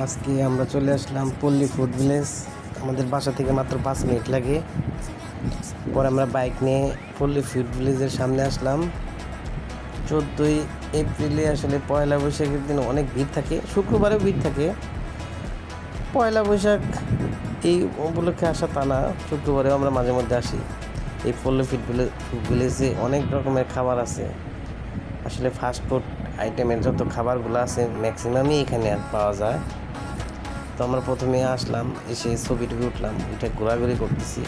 আজকে আমরা চলে আসলাম পল্লী ফুড ভিলেজ। আমাদের বাসা থেকে মাত্র 5 মিনিট লাগে। পরে আমরা বাইক নিয়ে পল্লী ফুড ভিলেজের সামনে আসলাম। 14 এপ্রিলে আসলে পয়লা বৈশাখের দিন অনেক ভিড় থাকে, শুক্রবারেও ভিড় থাকে। পয়লা বৈশাখ এই উপলক্ষে আসা তা না, শুক্রবারেও আমরা মাঝে মধ্যে আসি। এই পল্লী ফুড ভিলেজে অনেক রকমের খাবার আছে। আসলে ফাস্টফুড আইটেমের যত খাবারগুলো আছে ম্যাক্সিমামই এখানে পাওয়া যায়। তো আমরা প্রথমে আসলাম, এসে ছবি টবি উঠলাম, এটা ঘোরাঘুরি করতেছি।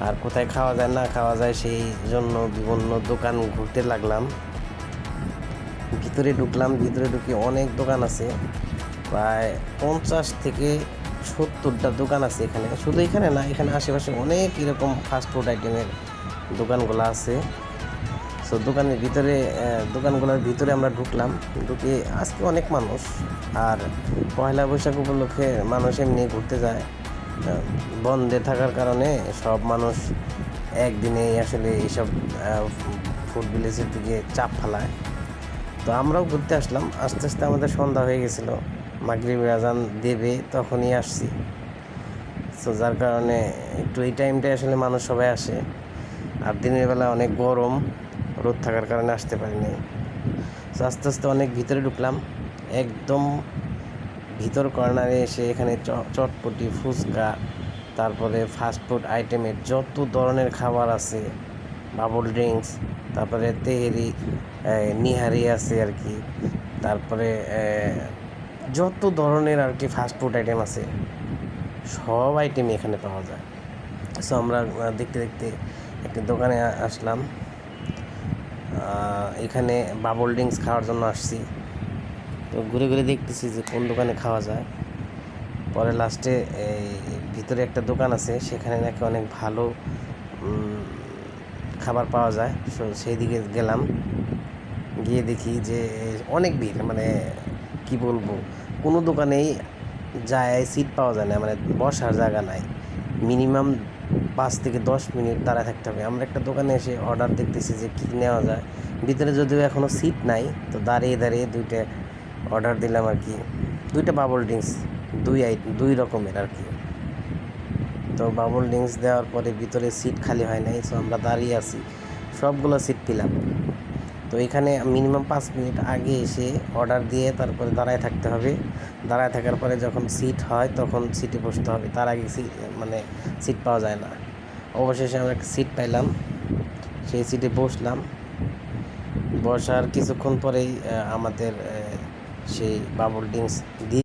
আর কোথায় খাওয়া যায় না খাওয়া যায় সেই জন্য বিভিন্ন দোকান ঘুরতে লাগলাম। ভিতরে ঢুকলাম, ভিতরে ঢুকে অনেক দোকান আছে, প্রায় 50 থেকে 70টা দোকান আছে এখানে। শুধু এখানে না, এখানে আশেপাশে অনেক এরকম ফাস্টফুড আইটেমের দোকানগুলো আছে। সো দোকানগুলোর ভিতরে আমরা ঢুকলাম, ঢুকে আজকে অনেক মানুষ। আর পয়লা বৈশাখ উপলক্ষে মানুষ এমনি ঘুরতে যায়, বন্ধে থাকার কারণে সব মানুষ একদিনে আসলে এইসব ফুড ভিলেজের দিকে চাপ ফেলায়। তো আমরাও ঘুরতে আসলাম। আস্তে আস্তে আমাদের সন্ধ্যা হয়ে গেছিলো, মাগরিবের আজান দেবে তখনই আসছি। তো যার কারণে একটু এই টাইমটায় আসলে মানুষ সবাই আসে। আর দিনের বেলা অনেক গরম, রোদ থাকার কারণে আসতে পারিনি। তো আস্তে আস্তে অনেক ভিতরে ঢুকলাম, একদম ভিতর কর্নারে এসে এখানে চটপটি, ফুচকা, তারপরে ফাস্টফুড আইটেমের যত ধরনের খাবার আছে, বাবল ড্রিঙ্কস, তারপরে তেহেরি, নিহারি আছে আর কি, তারপরে যত ধরনের আর কি ফাস্টফুড আইটেম আছে সব আইটেমই এখানে পাওয়া যায়। সো আমরা দেখতে দেখতে একটা দোকানে আসলাম। এখানে বাবল ড্রিঙ্কস খাওয়ার জন্য আসছি। তো ঘুরে ঘুরে দেখতেছি যে কোন দোকানে খাওয়া যায়। পরে লাস্টে এই ভিতরে একটা দোকান আছে, সেখানে নাকি অনেক ভালো খাবার পাওয়া যায়। সো সেই দিকে গেলাম, গিয়ে দেখি যে অনেক ভিড়, মানে কি বলবো, কোনো দোকানেই যায় সিট পাওয়া যায় না, মানে বসার জায়গা নাই। মিনিমাম 5 থেকে 10 মিনিট দাঁড়ায় থাকতে হবে। আমরা একটা দোকানে এসে অর্ডার দেখতেছি যে কী নেওয়া যায়। ভিতরে যদিও এখনও সিট নাই, তো দাঁড়িয়ে দাঁড়িয়ে 2টা অর্ডার দিলাম আর কি। 2টা বাবল ড্রিঙ্কস, দুই রকমের আর কি। তো বাবল ড্রিঙ্কস দেওয়ার পরে ভিতরে সিট খালি হয় নাই, সো আমরা দাঁড়িয়ে আছি, সবগুলো সিট পেলাম। তো এখানে মিনিমাম 5 মিনিট আগে এসে অর্ডার দিয়ে তারপরে দাঁড়ায় থাকতে হবে। দাঁড়ায় থাকার পরে যখন সিট হয় তখন সিটে বসতে হবে, তার আগে সিট পাওয়া যায় না। অবশেষে আমরা একটা সিট পাইলাম, সেই সিটে বসলাম। বসার কিছুক্ষণ পরেই আমাদের সেই বাবল ড্রিঙ্কস দিয়ে